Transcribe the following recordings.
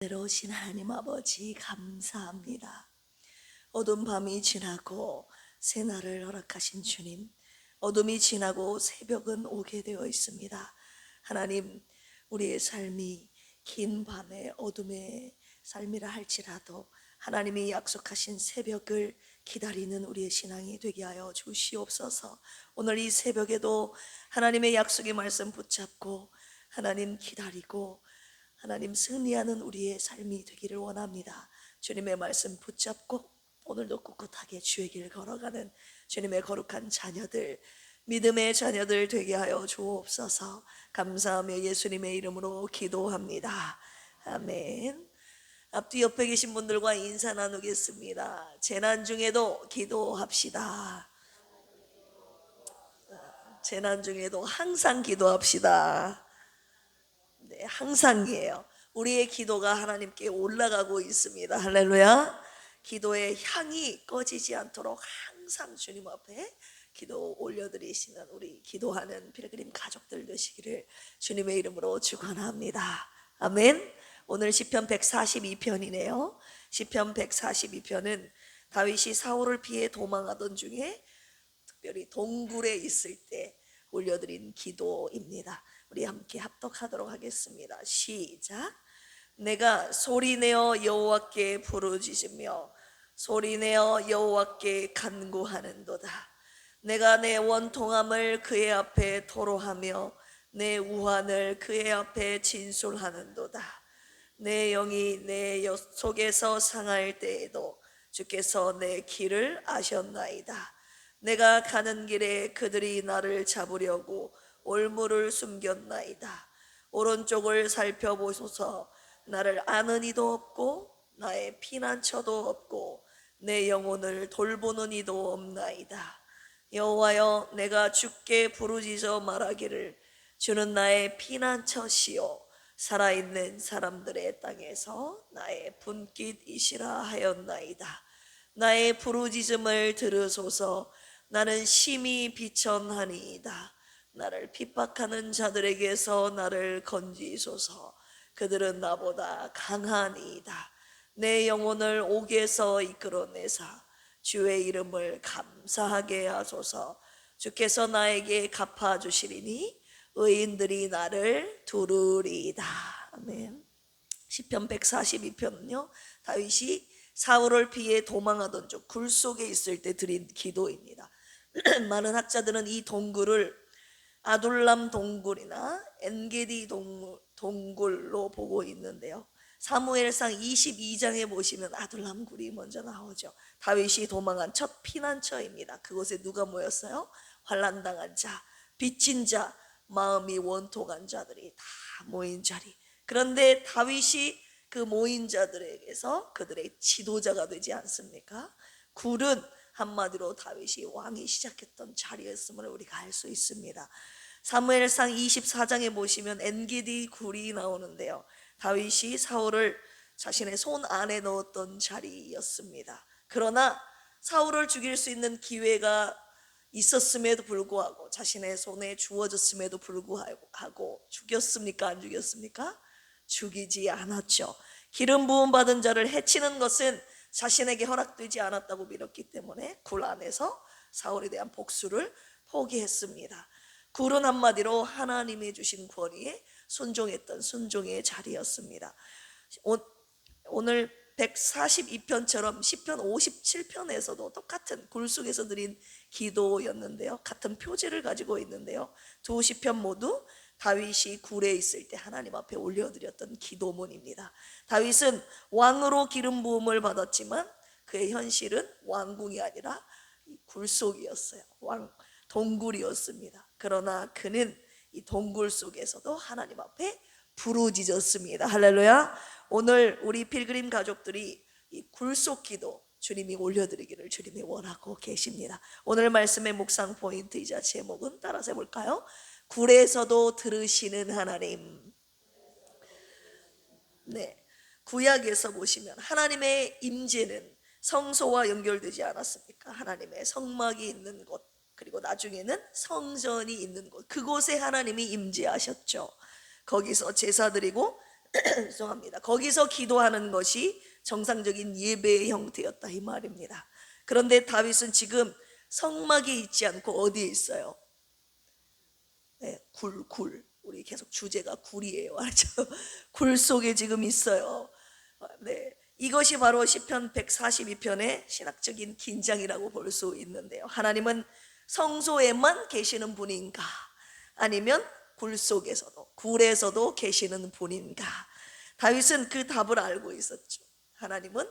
내려오신 하나님 아버지 감사합니다. 어두운 밤이 지나고 새날을 허락하신 주님, 어둠이 지나고 새벽은 오게 되어 있습니다. 하나님, 우리의 삶이 긴 밤의 어둠의 삶이라 할지라도 하나님이 약속하신 새벽을 기다리는 우리의 신앙이 되게 하여 주시옵소서. 오늘 이 새벽에도 하나님의 약속의 말씀 붙잡고 하나님 기다리고 하나님 승리하는 우리의 삶이 되기를 원합니다. 주님의 말씀 붙잡고 오늘도 꿋꿋하게 주의 길 걸어가는 주님의 거룩한 자녀들, 믿음의 자녀들 되게 하여 주옵소서. 감사하며 예수님의 이름으로 기도합니다. 아멘. 앞뒤 옆에 계신 분들과 인사 나누겠습니다. 재난 중에도 기도합시다. 재난 중에도 항상 기도합시다. 네, 항상이에요. 우리의 기도가 하나님께 올라가고 있습니다. 할렐루야. 기도의 향이 꺼지지 않도록 항상 주님 앞에 기도 올려드리시는 우리 기도하는 필그림 가족들 되시기를 주님의 이름으로 축원합니다. 아멘. 오늘 시편 142편이네요. 시편 142편은 다윗이 사울을 피해 도망하던 중에 특별히 동굴에 있을 때 올려드린 기도입니다. 우리 함께 합독하도록 하겠습니다. 시작. 내가 소리내어 여호와께 부르짖으며 소리내어 여호와께 간구하는도다. 내가 내 원통함을 그의 앞에 토로하며 내 우환을 그의 앞에 진술하는도다. 내 영이 내 속에서 상할 때에도 주께서 내 길을 아셨나이다. 내가 가는 길에 그들이 나를 잡으려고 올무를 숨겼나이다. 오른쪽을 살펴보소서. 나를 아는 이도 없고 나의 피난처도 없고 내 영혼을 돌보는 이도 없나이다. 여호와여, 내가 주께 부르짖어 말하기를 주는 나의 피난처시요 살아있는 사람들의 땅에서 나의 분깃이시라 하였나이다. 나의 부르짖음을 들으소서. 나는 심히 비천하니이다. 나를 핍박하는 자들에게서 나를 건지소서. 그들은 나보다 강하니이다. 내 영혼을 옥에서 이끌어내사 주의 이름을 감사하게 하소서. 주께서 나에게 갚아주시리니 의인들이 나를 두르리이다. 아멘. 시편 142편은요 다윗이 사울을 피해 도망하던 중 굴 속에 있을 때 드린 기도입니다. 많은 학자들은 이 동굴을 아둘람 동굴이나 엔게디 동굴로 보고 있는데요. 사무엘상 22장에 보시면 아둘람 굴이 먼저 나오죠. 다윗이 도망한 첫 피난처입니다. 그곳에 누가 모였어요? 환난당한 자, 빚진 자, 마음이 원통한 자들이 다 모인 자리. 그런데 다윗이 그 모인 자들에게서 그들의 지도자가 되지 않습니까? 굴은 한마디로 다윗이 왕이 시작했던 자리였음을 우리가 알 수 있습니다. 사무엘상 24장에 보시면 엔게디 굴이 나오는데요. 다윗이 사울을 자신의 손 안에 넣었던 자리였습니다. 그러나 사울을 죽일 수 있는 기회가 있었음에도 불구하고 자신의 손에 주어졌음에도 불구하고 죽였습니까? 안 죽였습니까? 죽이지 않았죠. 기름 부음 받은 자를 해치는 것은 자신에게 허락되지 않았다고 믿었기 때문에 굴 안에서 사울에 대한 복수를 포기했습니다. 굴은 한마디로 하나님이 주신 권위에 순종했던 순종의 자리였습니다. 오늘 142편처럼 시편 57편에서도 똑같은 굴 속에서 드린 기도였는데요. 같은 표제를 가지고 있는데요. 두 시편 모두 다윗이 굴에 있을 때 하나님 앞에 올려드렸던 기도문입니다. 다윗은 왕으로 기름 부음을 받았지만 그의 현실은 왕궁이 아니라 굴속이었어요. 동굴이었습니다. 그러나 그는 이 동굴 속에서도 하나님 앞에 부르짖었습니다. 할렐루야. 오늘 우리 필그림 가족들이 이 굴속 기도 주님이 올려드리기를 주님이 원하고 계십니다. 오늘 말씀의 묵상 포인트이자 제목은 따라서 해볼까요? 굴에서도 들으시는 하나님. 네, 구약에서 보시면 하나님의 임재는 성소와 연결되지 않았습니까? 하나님의 성막이 있는 곳, 그리고 나중에는 성전이 있는 곳, 그곳에 하나님이 임재하셨죠. 거기서 제사 드리고 죄송합니다. 거기서 기도하는 것이 정상적인 예배의 형태였다 이 말입니다. 그런데 다윗은 지금 성막에 있지 않고 어디에 있어요? 네, 굴. 우리 계속 주제가 굴이에요. 알죠? 굴 속에 지금 있어요. 네. 이것이 바로 시편 142편의 신학적인 긴장이라고 볼 수 있는데요. 하나님은 성소에만 계시는 분인가? 아니면 굴 속에서도, 굴에서도 계시는 분인가? 다윗은 그 답을 알고 있었죠. 하나님은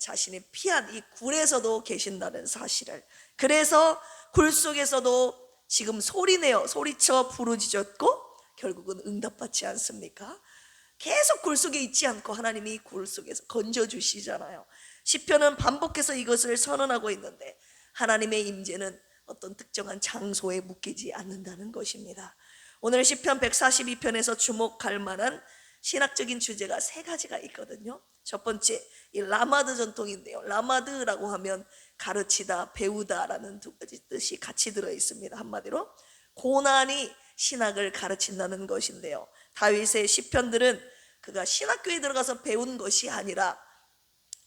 자신이 피한 이 굴에서도 계신다는 사실을. 그래서 굴 속에서도 지금 소리쳐 부르짖었고 결국은 응답받지 않습니까? 계속 굴 속에 있지 않고 하나님이 굴 속에서 건져주시잖아요. 시편은 반복해서 이것을 선언하고 있는데 하나님의 임재는 어떤 특정한 장소에 묶이지 않는다는 것입니다. 오늘 시편 142편에서 주목할 만한 신학적인 주제가 세 가지가 있거든요. 첫 번째, 이 라마드 전통인데요. 라마드라고 하면 가르치다, 배우다라는 두 가지 뜻이 같이 들어 있습니다. 한마디로 고난이 신학을 가르친다는 것인데요. 다윗의 시편들은 그가 신학교에 들어가서 배운 것이 아니라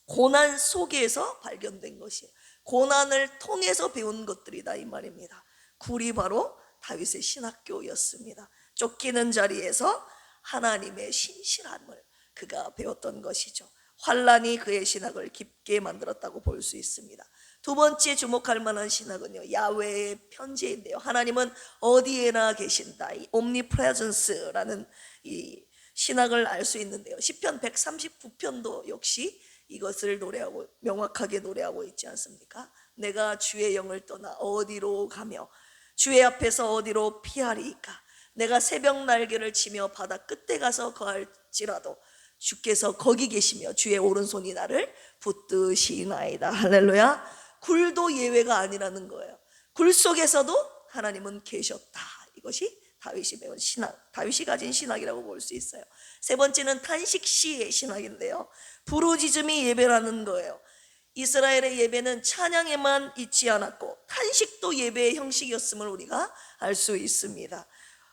고난 속에서 발견된 것이에요. 고난을 통해서 배운 것들이다 이 말입니다. 굴이 바로 다윗의 신학교였습니다. 쫓기는 자리에서 하나님의 신실함을 그가 배웠던 것이죠. 환난이 그의 신학을 깊게 만들었다고 볼 수 있습니다. 두 번째 주목할 만한 신학은요, 야훼의 편재인데요. 하나님은 어디에나 계신다. 이 omnipresence라는 이 신학을 알 수 있는데요. 시편 139편도 역시 이것을 노래하고 명확하게 노래하고 있지 않습니까? 내가 주의 영을 떠나 어디로 가며 주의 앞에서 어디로 피하리이까? 내가 새벽 날개를 치며 바다 끝에 가서 거할지라도 주께서 거기 계시며 주의 오른손이 나를 붙드시나이다. 할렐루야. 굴도 예외가 아니라는 거예요. 굴 속에서도 하나님은 계셨다. 이것이 다윗이 배운 신학, 다윗이 가진 신학이라고 볼 수 있어요. 세 번째는 탄식시의 신학인데요. 부르짖음이 예배라는 거예요. 이스라엘의 예배는 찬양에만 있지 않았고 탄식도 예배의 형식이었음을 우리가 알 수 있습니다.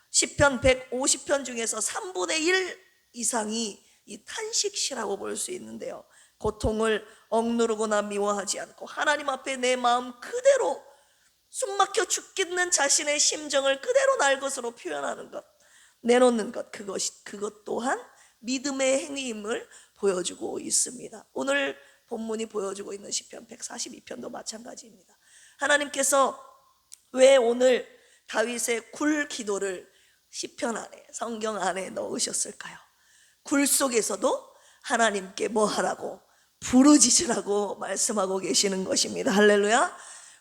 시편 150편 중에서 3분의 1 이상이 이 탄식시라고 볼 수 있는데요. 고통을 억누르거나 미워하지 않고 하나님 앞에 내 마음 그대로 숨막혀 죽겠는 자신의 심정을 그대로 날 것으로 표현하는 것, 내놓는 것, 그것 또한 믿음의 행위임을 보여주고 있습니다. 오늘 본문이 보여주고 있는 시편 142편도 마찬가지입니다. 하나님께서 왜 오늘 다윗의 굴 기도를 시편 안에, 성경 안에 넣으셨을까요? 굴 속에서도 하나님께 뭐 하라고? 부르짖으라고 말씀하고 계시는 것입니다. 할렐루야.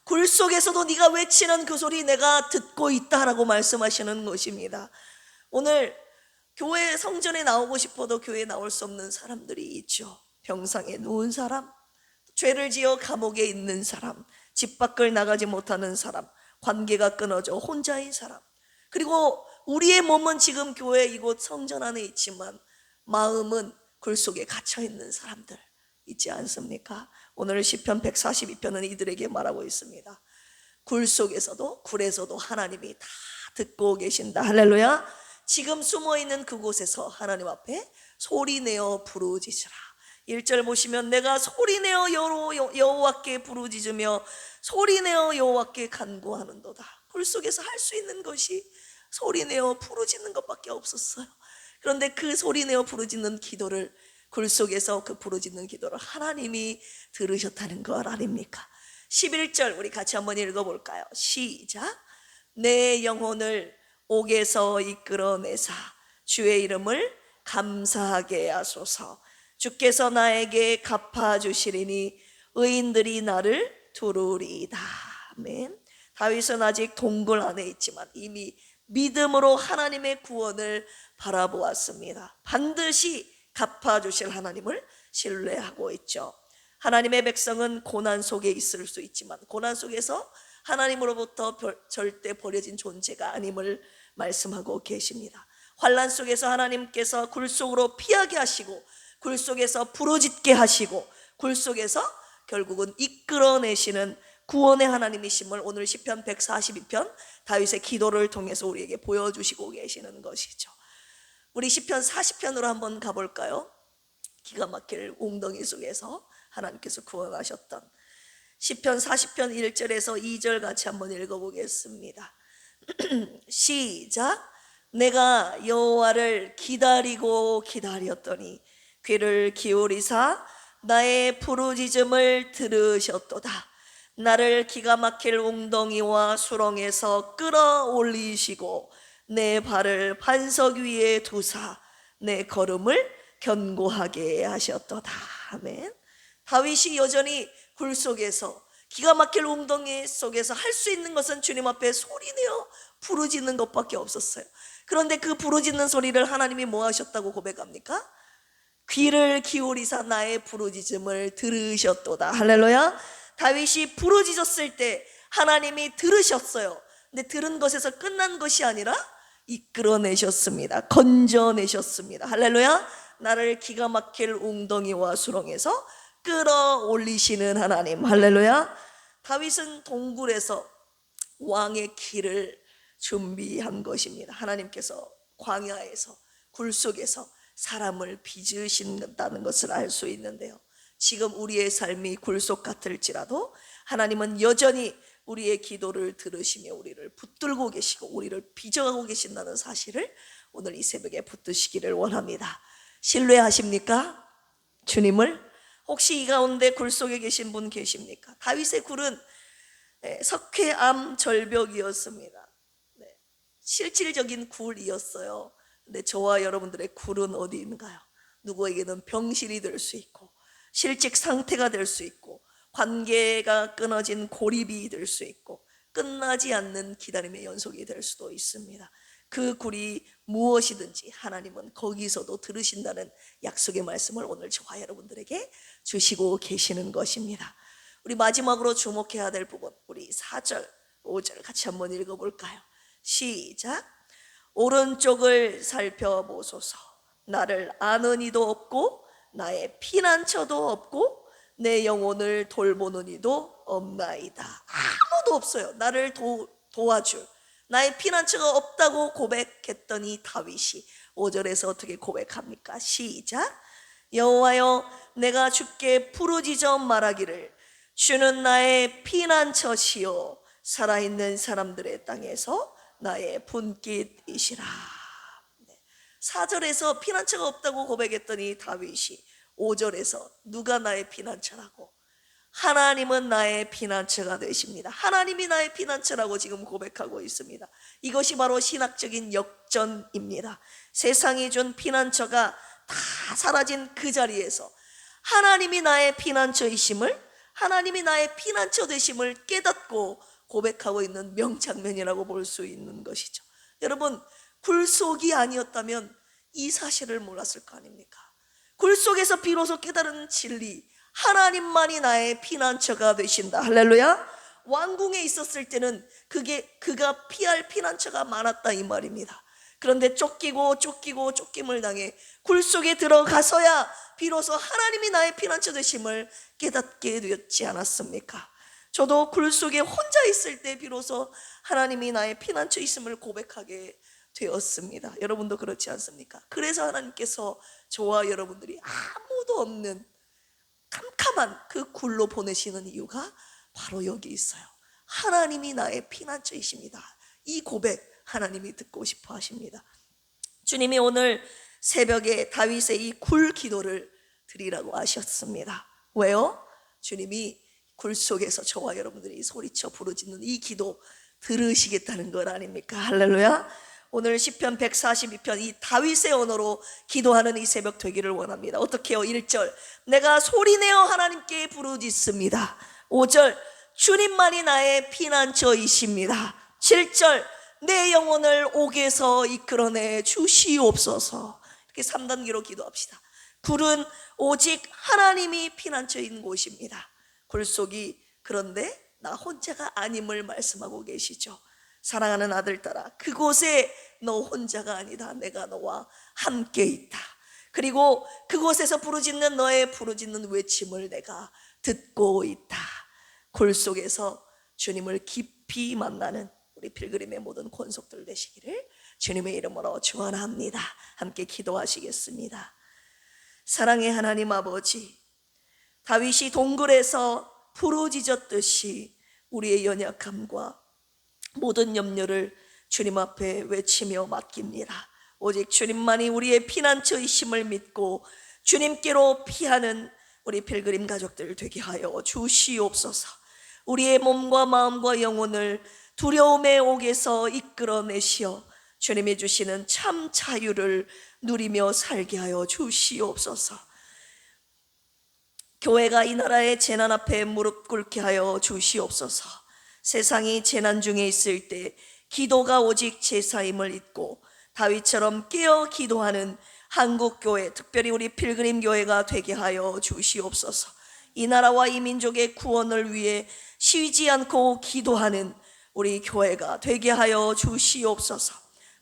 굴 속에서도 네가 외치는 그 소리 내가 듣고 있다라고 말씀하시는 것입니다. 오늘 교회 성전에 나오고 싶어도 교회에 나올 수 없는 사람들이 있죠. 병상에 누운 사람, 죄를 지어 감옥에 있는 사람, 집 밖을 나가지 못하는 사람, 관계가 끊어져 혼자인 사람, 그리고 우리의 몸은 지금 교회 이곳 성전 안에 있지만 마음은 굴 속에 갇혀 있는 사람들 있지 않습니까? 오늘 시편 142편은 이들에게 말하고 있습니다. 굴 속에서도 굴에서도 하나님이 다 듣고 계신다. 할렐루야. 지금 숨어있는 그곳에서 하나님 앞에 소리내어 부르짖으라. 1절 보시면 내가 소리내어 여호와께 부르짖으며 소리내어 여호와께 간구하는도다. 굴 속에서 할 수 있는 것이 소리내어 부르짖는 것밖에 없었어요. 그런데 그 소리내어 부르짖는 기도를, 굴 속에서 그 부르짖는 기도를 하나님이 들으셨다는 것 아닙니까? 11절 우리 같이 한번 읽어볼까요? 시작. 내 영혼을 옥에서 이끌어내사 주의 이름을 감사하게 하소서. 주께서 나에게 갚아주시리니 의인들이 나를 두루리이다. 아멘. 다윗은 아직 동굴 안에 있지만 이미 믿음으로 하나님의 구원을 바라보았습니다. 반드시 갚아주실 하나님을 신뢰하고 있죠. 하나님의 백성은 고난 속에 있을 수 있지만 고난 속에서 하나님으로부터 절대 버려진 존재가 아님을 말씀하고 계십니다. 환난 속에서 하나님께서 굴 속으로 피하게 하시고 굴 속에서 부르짖게 하시고 굴 속에서 결국은 이끌어내시는 구원의 하나님이심을 오늘 시편 142편 다윗의 기도를 통해서 우리에게 보여주시고 계시는 것이죠. 우리 시편 40편으로 한번 가볼까요? 기가 막힐 웅덩이 속에서 하나님께서 구원하셨던 시편 40편 1절에서 2절 같이 한번 읽어보겠습니다. 시작. 내가 여호와를 기다리고 기다렸더니 귀를 기울이사 나의 부르짖음을 들으셨도다. 나를 기가 막힐 웅덩이와 수렁에서 끌어올리시고 내 발을 반석 위에 두사 내 걸음을 견고하게 하셨도다. 아멘. 다윗이 여전히 굴 속에서 기가 막힐 웅덩이 속에서 할 수 있는 것은 주님 앞에 소리내어 부르짖는 것밖에 없었어요. 그런데 그 부르짖는 소리를 하나님이 뭐 하셨다고 고백합니까? 귀를 기울이사 나의 부르짖음을 들으셨도다. 할렐루야. 다윗이 부르짖었을 때 하나님이 들으셨어요. 근데 들은 것에서 끝난 것이 아니라 이끌어내셨습니다. 건져내셨습니다. 할렐루야. 나를 기가 막힐 웅덩이와 수렁에서 끌어올리시는 하나님. 할렐루야. 다윗은 동굴에서 왕의 길을 준비한 것입니다. 하나님께서 광야에서 굴 속에서 사람을 빚으신다는 것을 알 수 있는데요, 지금 우리의 삶이 굴속 같을지라도 하나님은 여전히 우리의 기도를 들으시며 우리를 붙들고 계시고 우리를 빚어가고 계신다는 사실을 오늘 이 새벽에 붙드시기를 원합니다. 신뢰하십니까? 주님을? 혹시 이 가운데 굴 속에 계신 분 계십니까? 다윗의 굴은 석회암 절벽이었습니다. 실질적인 굴이었어요. 근데 저와 여러분들의 굴은 어디인가요? 누구에게는 병실이 될 수 있고 실직 상태가 될 수 있고 관계가 끊어진 고립이 될 수 있고 끝나지 않는 기다림의 연속이 될 수도 있습니다. 그 굴이 무엇이든지 하나님은 거기서도 들으신다는 약속의 말씀을 오늘 저와 여러분들에게 주시고 계시는 것입니다. 우리 마지막으로 주목해야 될 부분, 우리 4절 5절 같이 한번 읽어볼까요? 시작. 오른쪽을 살펴보소서. 나를 아는 이도 없고 나의 피난처도 없고 내 영혼을 돌보는 이도 없나이다. 아무도 없어요. 나를 도와줄 나의 피난처가 없다고 고백했던 이 다윗이 5절에서 어떻게 고백합니까? 시작. 여호와여, 내가 주께 부르짖어 말하기를 주는 나의 피난처시요 살아있는 사람들의 땅에서 나의 분깃이시라. 4절에서 피난처가 없다고 고백했더니 다윗이 5절에서 누가 나의 피난처라고? 하나님은 나의 피난처가 되십니다. 하나님이 나의 피난처라고 지금 고백하고 있습니다. 이것이 바로 신학적인 역전입니다. 세상이 준 피난처가 다 사라진 그 자리에서 하나님이 나의 피난처이심을, 하나님이 나의 피난처 되심을 깨닫고 고백하고 있는 명장면이라고 볼 수 있는 것이죠. 여러분, 굴속이 아니었다면 이 사실을 몰랐을 거 아닙니까? 굴속에서 비로소 깨달은 진리, 하나님만이 나의 피난처가 되신다. 할렐루야. 왕궁에 있었을 때는 그가 피할 피난처가 많았다 이 말입니다. 그런데 쫓김을 당해 굴속에 들어가서야 비로소 하나님이 나의 피난처 되심을 깨닫게 되었지 않았습니까? 저도 굴속에 혼자 있을 때 비로소 하나님이 나의 피난처 있음을 고백하게 되었습니다. 여러분도 그렇지 않습니까? 그래서 하나님께서 저와 여러분들이 아무도 없는 캄캄한 그 굴로 보내시는 이유가 바로 여기 있어요. 하나님이 나의 피난처이십니다. 이 고백 하나님이 듣고 싶어 하십니다. 주님이 오늘 새벽에 다윗의 이 굴 기도를 드리라고 하셨습니다. 왜요? 주님이 굴 속에서 저와 여러분들이 소리쳐 부르짖는 이 기도 들으시겠다는 것 아닙니까? 할렐루야. 오늘 시편 142편 이 다윗의 언어로 기도하는 이 새벽 되기를 원합니다. 어떻게요? 1절 내가 소리내어 하나님께 부르짖습니다. 5절 주님만이 나의 피난처이십니다. 7절 내 영혼을 옥에서 이끌어내 주시옵소서. 이렇게 3단계로 기도합시다. 굴은 오직 하나님이 피난처인 곳입니다. 굴속이 그런데 나 혼자가 아님을 말씀하고 계시죠. 사랑하는 아들딸아, 그곳에 너 혼자가 아니다. 내가 너와 함께 있다. 그리고 그곳에서 부르짖는 너의 부르짖는 외침을 내가 듣고 있다. 굴 속에서 주님을 깊이 만나는 우리 필그림의 모든 권속들 되시기를 주님의 이름으로 축원합니다. 함께 기도하시겠습니다. 사랑의 하나님 아버지, 다윗이 동굴에서 부르짖었듯이 우리의 연약함과 모든 염려를 주님 앞에 외치며 맡깁니다. 오직 주님만이 우리의 피난처이심을 믿고 주님께로 피하는 우리 필그림 가족들 되게 하여 주시옵소서. 우리의 몸과 마음과 영혼을 두려움의 옥에서 이끌어내시어 주님이 주시는 참 자유를 누리며 살게 하여 주시옵소서. 교회가 이 나라의 재난 앞에 무릎 꿇게 하여 주시옵소서. 세상이 재난 중에 있을 때 기도가 오직 제사임을 잊고 다윗처럼 깨어 기도하는 한국교회, 특별히 우리 필그림 교회가 되게 하여 주시옵소서. 이 나라와 이 민족의 구원을 위해 쉬지 않고 기도하는 우리 교회가 되게 하여 주시옵소서.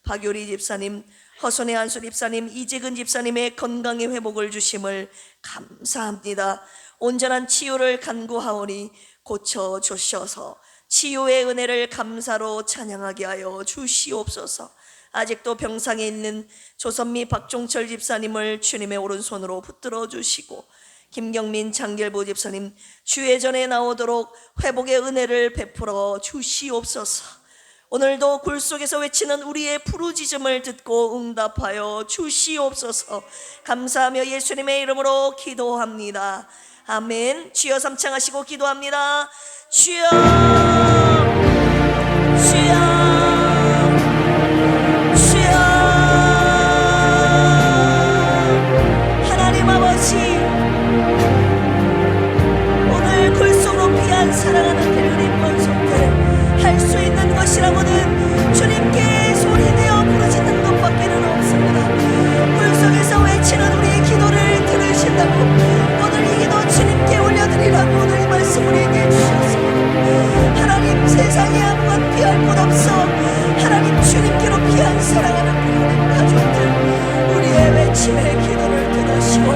박유리 집사님, 허선의 안수 집사님, 이재근 집사님의 건강의 회복을 주심을 감사합니다. 온전한 치유를 간구하오니 고쳐주셔서 치유의 은혜를 감사로 찬양하게 하여 주시옵소서. 아직도 병상에 있는 조선미 박종철 집사님을 주님의 오른손으로 붙들어 주시고 김경민 장결보 집사님 주회전에 나오도록 회복의 은혜를 베풀어 주시옵소서. 오늘도 굴 속에서 외치는 우리의 부르짖음을 듣고 응답하여 주시옵소서. 감사하며 예수님의 이름으로 기도합니다. 아멘. 주여 삼창하시고 기도합니다. 주여, 주여, 주여. 하나님 아버지, 오늘 굴 속으로 피한 사랑하는 필그림 권속들 할 수 있는 것이라고는 주님께 소리내어 부르짖는 것밖에는 없습니다. 물속에서 외치는 우리의 기도를 들으신다고 오늘 이 기도 주님께 올려드리라고 오늘 이 말씀 우리에게 주셨습니다. 하나님, 세상에 아무것 피할 곳 없어 하나님 주님께로 피한 사랑하는 우리 가족들, 우리의 외침의 기도를 들으시고